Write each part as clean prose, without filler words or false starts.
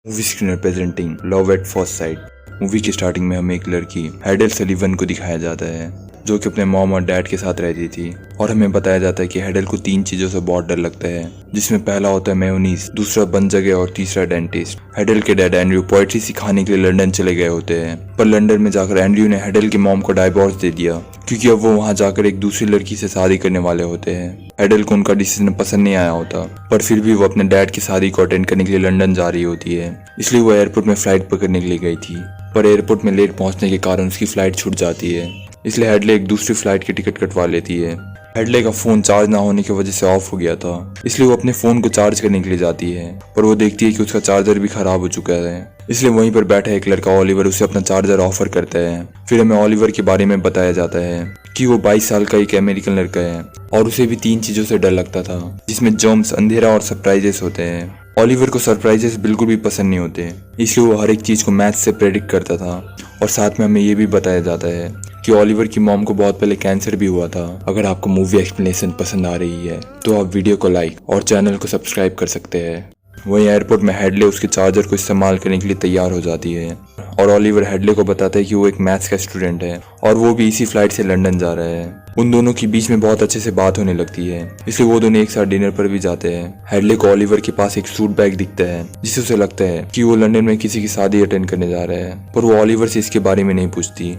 Movie screen representing love at first sight. Movie की starting में हमें एक लड़की हेडल सलीवन को दिखाया जाता है जो कि अपने मॉम और डैड के साथ रहती थी, और हमें बताया जाता है कि हेडल को 3 चीजों से बहुत डर लगता है, जिसमें पहला होता है मेयोनीज, दूसरा बंद जगह और तीसरा डेंटिस्ट। हेडल के डैड एंड्रयू पोएट्री सिखाने के लिए लंदन चले गए होते हैं, पर लंदन में जाकर एंड्रयू ने हेडल की मॉम को डाइवोर्स दे दिया क्योंकि अब वो वहां जाकर एक दूसरी लड़की से शादी करने वाले होते हैं। हेडल को उनका डिसीजन पसंद नहीं आया होता, पर फिर भी वो अपने डैड की शादी को अटेंड करने के लिए लंदन जा रही होती है, इसलिए वो एयरपोर्ट में फ्लाइट पकड़ने के लिए गई थी। पर एयरपोर्ट में लेट पहुंचने के कारण उसकी फ्लाइट छूट जाती है, इसलिए हेडले एक दूसरी फ्लाइट की टिकट कटवा लेती है। हेडले का फोन चार्ज ना होने की वजह से ऑफ हो गया था, इसलिए वो अपने फोन को चार्ज करने के लिए जाती है, पर वो देखती है कि उसका चार्जर भी खराब हो चुका है, इसलिए वहीं पर बैठा एक लड़का ऑलिवर उसे अपना चार्जर ऑफर करता है। फिर हमें ऑलिवर के बारे में बताया जाता है कि वो 22 साल का एक अमेरिकन लड़का है और उसे भी 3 चीजों से डर लगता था, जिसमें जर्म्स, अंधेरा और सरप्राइजेस होते हैं। ऑलिवर को सरप्राइजेस बिल्कुल भी पसंद नहीं होते, इसलिए वो हर एक चीज को मैथ से प्रेडिक्ट करता था। और साथ में हमें ये भी बताया जाता है कि ऑलिवर की मॉम को बहुत पहले कैंसर भी हुआ था। अगर आपको मूवी एक्सप्लेनेशन पसंद आ रही है तो आप वीडियो को लाइक और चैनल को सब्सक्राइब कर सकते हैं। वहीं एयरपोर्ट में हेडले उसके चार्जर को इस्तेमाल करने के लिए तैयार हो जाती है और ऑलिवर हेडले को बताता है कि वो एक मैथ्स का स्टूडेंट है और वो भी इसी फ्लाइट से लंदन जा रहा है। उन दोनों के बीच में बहुत अच्छे से बात होने लगती है, इसलिए वो दोनों एक साथ डिनर पर भी जाते हैं। हेडले को ऑलिवर के पास एक सूट बैग दिखता है जिससे उसे लगता है कि वो लंदन में किसी की शादी अटेंड करने जा रहा है, पर वो ऑलिवर से इसके बारे में नहीं पूछती।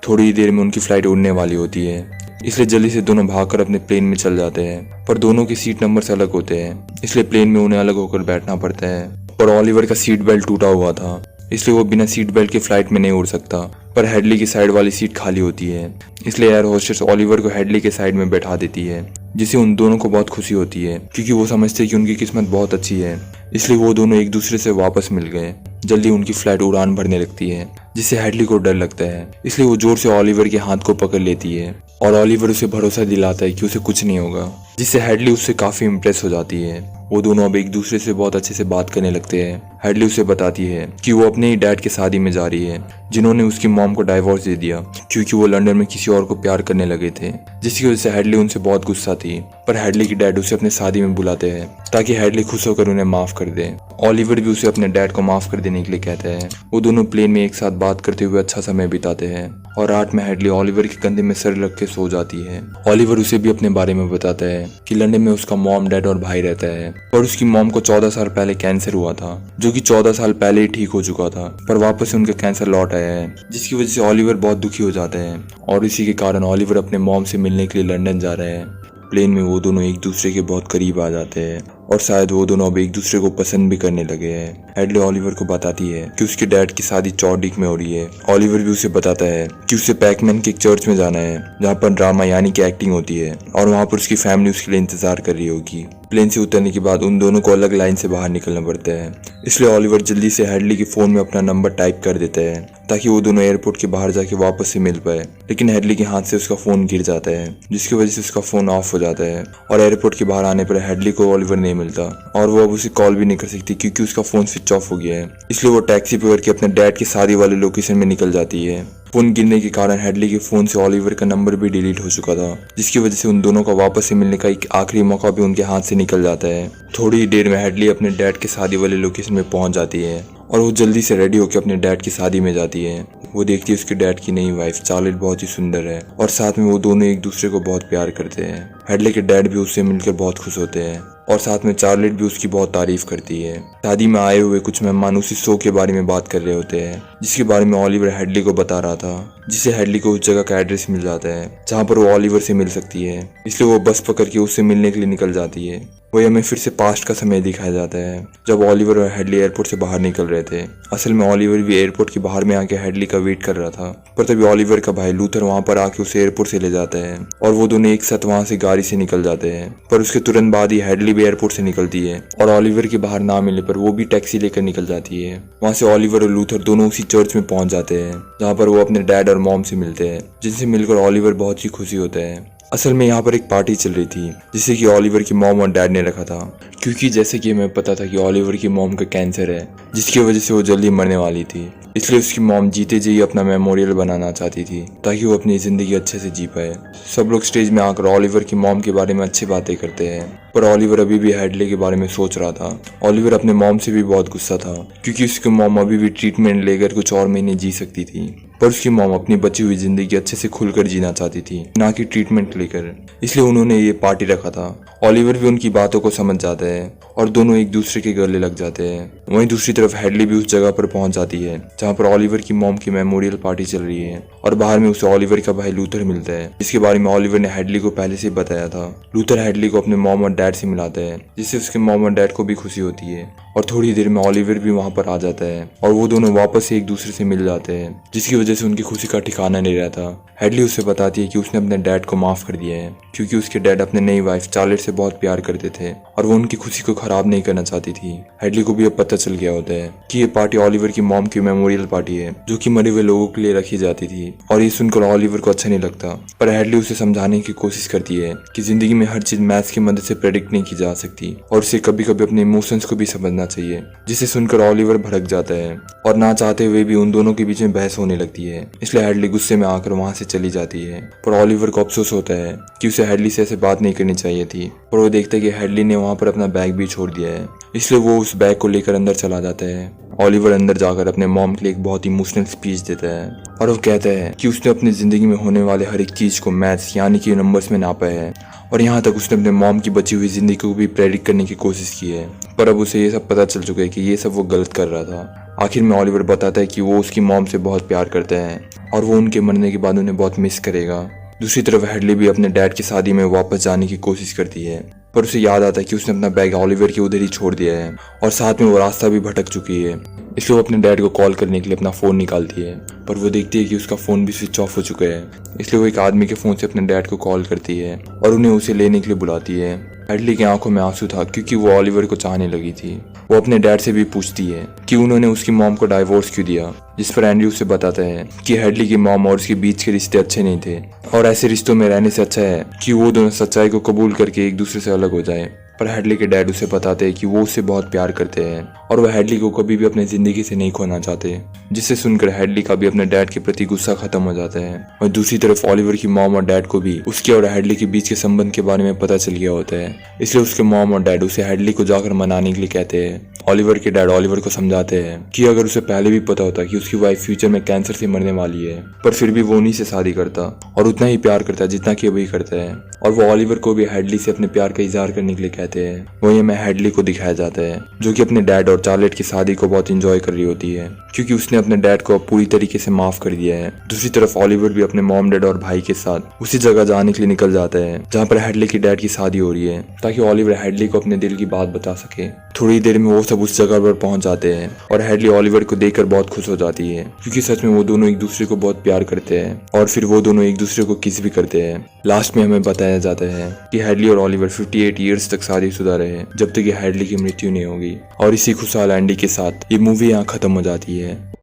थोड़ी देर में उनकी फ्लाइट उड़ने वाली होती है, इसलिए जल्दी से दोनों भागकर अपने प्लेन में चल जाते हैं, पर दोनों के सीट नंबर अलग होते हैं, इसलिए प्लेन में उन्हें अलग होकर बैठना पड़ता है। पर ऑलिवर का सीट बेल्ट टूटा हुआ था, इसलिए वो बिना सीट बेल्ट के फ्लाइट में नहीं उड़ सकता, पर हेडली की साइड वाली सीट खाली होती है, इसलिए एयर होस्टेस ऑलिवर को हेडली के साइड में बैठा देती है, जिससे उन दोनों को बहुत खुशी होती है क्योंकि वो समझते हैं कि उनकी किस्मत बहुत अच्छी है, इसलिए वो दोनों एक दूसरे से वापस मिल गए। जल्दी उनकी फ्लाइट उड़ान भरने लगती है, जिससे हेडली को डर लगता है, इसलिए वो जोर से ऑलिवर के हाथ को पकड़ लेती है और ऑलिवर उसे भरोसा दिलाता है कि उसे कुछ नहीं होगा, जिससे हेडली उससे काफी इम्प्रेस हो जाती है। वो दोनों अब एक दूसरे से बहुत अच्छे से बात करने लगते हैं। हेडली उसे बताती है कि वो अपने ही डैड की शादी में जा रही है, जिन्होंने उसकी मॉम को डाइवोर्स दे दिया क्योंकि वो लंदन में किसी और को प्यार करने लगे थे, जिसकी वजह से हेडली उनसे बहुत गुस्सा थी। पर हेडली की डैड उसे अपने शादी में बुलाते हैं ताकि हेडली खुश होकर उन्हें माफ कर दे। ऑलिवर भी उसे अपने डैड को माफ कर देने के लिए कहता है। वो दोनों प्लेन में एक साथ बात करते हुए अच्छा समय बिताते हैं और रात में हेडली ऑलिवर के कंधे में सर रख के सो जाती है। ऑलिवर उसे भी अपने बारे में बताता है कि लंदन में उसका मॉम, डैड और भाई रहता है, और उसकी मॉम को 14 साल पहले कैंसर हुआ था, जो कि 14 साल पहले ही ठीक हो चुका था, पर वापस से उनका कैंसर लौट आया है, जिसकी वजह से ऑलिवर बहुत दुखी हो जाते हैं और इसी के कारण ऑलिवर अपने मॉम से मिलने के लिए लंदन जा रहे हैं। प्लेन में वो दोनों एक दूसरे के बहुत करीब आ जाते हैं और शायद वो दोनों अब एक दूसरे को पसंद भी करने लगे हैं। हेडले ऑलिवर को बताती है कि उसके डैड की शादी चॉर्डिक में हो रही है। ऑलिवर भी उसे बताता है कि उसे पैकमैन के एक चर्च में जाना है जहाँ पर ड्रामा यानी कि एक्टिंग होती है और वहाँ पर उसकी फैमिली उसके लिए इंतजार कर रही होगी। प्लेन से उतरने के बाद उन दोनों को अलग लाइन से बाहर निकलना पड़ता है, इसलिए ऑलिवर जल्दी से हेडली के फोन में अपना नंबर टाइप कर देता है ताकि वो दोनों एयरपोर्ट के बाहर जाके वापस से मिल पाए। लेकिन हेडली के हाथ से उसका फोन गिर जाता है, जिसकी वजह से उसका फोन ऑफ हो जाता है और एयरपोर्ट के बाहर आने पर हेडली को ऑलिवर नहीं मिलता और वो अब उसे कॉल भी नहीं कर सकती क्योंकि उसका फोन स्विच ऑफ हो गया है। इसलिए वो टैक्सी पे करके अपने डैड की शादी वाले लोकेशन में निकल जाती है। फोन गिरने के कारण हेडली के फोन से ऑलिवर का नंबर भी डिलीट हो चुका था, जिसकी वजह से उन दोनों का वापस से मिलने का एक आखिरी मौका भी उनके हाथ से निकल जाता है। थोड़ी ही देर में हेडली अपने डैड के शादी वाले लोकेशन में पहुंच जाती है और वो जल्दी से रेडी होकर अपने डैड की शादी में जाती है। वो देखती है उसके डैड की नई वाइफ चार्लेट बहुत ही सुंदर है और साथ में वो दोनों एक दूसरे को बहुत प्यार करते हैं। हेडले के डैड भी उससे मिलकर बहुत खुश होते हैं और साथ में चार्लेट भी उसकी बहुत तारीफ करती है। शादी में आए हुए कुछ मेहमान उसी शो के बारे में बात कर रहे होते हैं, जिसके बारे में ऑलिवर हेडली को बता रहा था, जिससे हेडली को उस जगह का एड्रेस मिल जाता है जहाँ पर वो ऑलिवर से मिल सकती है, इसलिए वो बस पकड़ के उससे मिलने के लिए निकल जाती है। वही हमें फिर से पास्ट का समय दिखाया जाता है जब ऑलिवर और हेडली एयरपोर्ट से बाहर निकल रहे थे। असल में ऑलिवर भी एयरपोर्ट के बाहर में आके हेडली का वेट कर रहा था, पर तभी ऑलिवर का भाई लूथर वहां पर आके उसे एयरपोर्ट से ले जाता है और वो दोनों एक साथ वहां से गाड़ी से निकल जाते हैं। पर उसके तुरंत बाद ही हेडली भी एयरपोर्ट से निकलती है और ऑलिवर के बाहर ना मिलने पर वो भी टैक्सी लेकर निकल जाती है। वहां से ऑलिवर और लूथर दोनों उसी चर्च में पहुंच जाते हैं जहाँ पर वो अपने डैड और मॉम से मिलते हैं, जिनसे मिलकर ऑलिवर बहुत ही खुशी होता है। असल में यहाँ पर एक पार्टी चल रही थी जिसे कि ओलिवर की मॉम और डैड ने रखा था, क्योंकि जैसे कि हमें पता था कि ओलिवर की मॉम का कैंसर है जिसकी वजह से वो जल्दी मरने वाली थी। इसलिए उसकी मॉम जीते जी अपना मेमोरियल बनाना चाहती थी ताकि वो अपनी जिंदगी अच्छे से जी पाए। सब लोग स्टेज में आकर ओलिवर की मॉम के बारे में अच्छी बातें करते हैं, पर ओलिवर अभी भी हेडले के बारे में सोच रहा था। ओलिवर अपने मॉम से भी बहुत गुस्सा था क्योंकि उसकी मॉम अभी भी ट्रीटमेंट लेकर कुछ और महीने जी सकती थी, पर उसकी मॉम अपनी बची हुई जिंदगी अच्छे से खुलकर जीना चाहती थी, ना कि ट्रीटमेंट लेकर। इसलिए उन्होंने ये पार्टी रखा था। ओलिवर भी उनकी बातों को समझ जाता है और दोनों एक दूसरे के गले लग जाते हैं। वहीं दूसरी तरफ हेडली भी उस जगह पर पहुंच जाती है जहां पर ओलिवर की मॉम की मेमोरियल पार्टी चल रही है, और बाहर में उसे ओलिवर का भाई लूथर मिलता है जिसके बारे में ओलिवर ने हेडली को पहले से बताया था। लूथर हेडली को अपने मॉम और डैड से मिलाता है जिससे उसके मॉम और डैड को भी खुशी होती है, और थोड़ी देर में ओलिवर भी वहां पर आ जाता है और वो दोनों वापस से एक दूसरे से मिल जाते हैं, जिसकी वजह से उनकी खुशी का ठिकाना नहीं रहता। हेडली उसे बताती है कि उसने अपने डैड को माफ कर दिया है क्योंकि उसके डैड अपने नई वाइफ चार्लेट से बहुत प्यार करते थे और वो उनकी खुशी को खराब नहीं करना चाहती थी। हेडली को भी अब पता चल गया होता है कि ये पार्टी ओलिवर की मॉम की मेमोरियल पार्टी है जो कि मरे हुए लोगों के लिए रखी जाती थी, और ये सुनकर ओलिवर को अच्छा नहीं लगता। पर हेडली उसे समझाने की कोशिश करती है कि जिंदगी में हर चीज मैथ्स की मदद से प्रेडिक्ट नहीं की जा सकती और उसे कभी कभी अपने इमोशंस को भी समझना चाहिए, जिसे सुनकर ओलिवर भड़क जाता है और ना चाहते हुए भी उन दोनों के बीच में बहस होने लगती है। इसलिए हेडली गुस्से में आकर वहां से चली जाती है, पर ओलिवर को अफसोस होता है कि उसे हेडली से ऐसे बात नहीं करनी चाहिए थी, पर वो देखता है कि हेडली ने वहां पर अपना बैग भी छोड़ दिया है, इसलिए वो उस बैग को लेकर अंदर चला जाता है। ओलिवर अंदर जाकर अपने मॉम के लिए एक बहुत इमोशनल स्पीच देता है और वो कहता है कि उसने अपनी जिंदगी में होने वाले हर एक चीज को मैथ्स यानी कि नंबर्स में नापा है, और यहाँ तक उसने अपने मॉम की बची हुई जिंदगी को भी प्रेडिक्ट करने की कोशिश की है, पर अब उसे ये सब पता चल चुका है कि ये सब वो गलत कर रहा था। आखिर में ओलिवर बताता है कि वो उसकी मॉम से बहुत प्यार करता है और वो उनके मरने के बाद उन्हें बहुत मिस करेगा। दूसरी तरफ हेडली भी अपने डैड की शादी में वापस जाने की कोशिश करती है, पर उसे याद आता है कि उसने अपना बैग ओलिवर के उधर ही छोड़ दिया है और साथ में वो रास्ता भी भटक चुकी है। इसलिए वो अपने डैड को कॉल करने के लिए अपना फ़ोन निकालती है, पर वो देखती है कि उसका फ़ोन भी स्विच ऑफ हो चुका है। इसलिए वो एक आदमी के फ़ोन से अपने डैड को कॉल करती है और उन्हें उसे लेने के लिए बुलाती है। हेडली की आंखों में आंसू था क्योंकि वो ओलिवर को चाहने लगी थी। वो अपने डैड से भी पूछती है कि उन्होंने उसकी मॉम को डाइवोर्स क्यों दिया, जिस पर एंड्रयू उसे बताता है कि हेडली की मॉम और उसके बीच के रिश्ते अच्छे नहीं थे और ऐसे रिश्तों में रहने से अच्छा है कि वो दोनों सच्चाई को कबूल करके एक दूसरे से अलग हो जाए। पर हेडली के डैड उसे बताते हैं कि वो उससे बहुत प्यार करते हैं और वह हेडली को कभी भी अपनी जिंदगी से नहीं खोना चाहते, जिससे सुनकर हेडली का भी अपने डैड के प्रति गुस्सा खत्म हो जाता है। और दूसरी तरफ ओलिवर की मॉम और डैड को भी उसके और हेडली के बीच के संबंध के बारे में पता चल गया होता है, इसलिए उसके मॉम और डैड उसे हेडली को जाकर मनाने के लिए कहते हैं। ओलिवर के डैड ओलिवर को समझाते हैं कि अगर उसे पहले भी पता होता कि उसकी वाइफ फ्यूचर में कैंसर से मरने वाली है, पर फिर भी वो उन्हीं से शादी करता और उतना ही प्यार करता जितना कि अभी करता है, और वो ओलिवर को भी हेडली से अपने प्यार का इजहार करने के लिए कहते हैं। वहीं हमें हेडली को दिखाया जाता है जो कि अपने डैड और चार्लेट की शादी को बहुत इंजॉय कर रही होती है क्योंकि उसने अपने डैड को अब पूरी तरीके से माफ कर दिया है। दूसरी तरफ ओलिवर भी अपने मॉम डैड और भाई के साथ उसी जगह जाने के लिए निकल जाता है जहाँ पर हेडली की डैड की शादी हो रही है, ताकि ओलिवर हेडली को अपने दिल की बात बता सके। थोड़ी देर में वो सब उस जगह पर पहुंच जाते हैं और हेडली ओलिवर को देखकर बहुत खुश हो जाती है क्योंकि सच में वो दोनों एक दूसरे को बहुत प्यार करते हैं, और फिर वो दोनों एक दूसरे को किस भी करते हैं। लास्ट में हमें बताया जाता है कि हेडली और ओलिवर 58 इयर्स तक शादीशुदा रहे जब तक कि हेडली की मृत्यु नहीं होगी, और इसी खुशहाल एंडिंग के साथ ये मूवी यहाँ खत्म हो जाती है।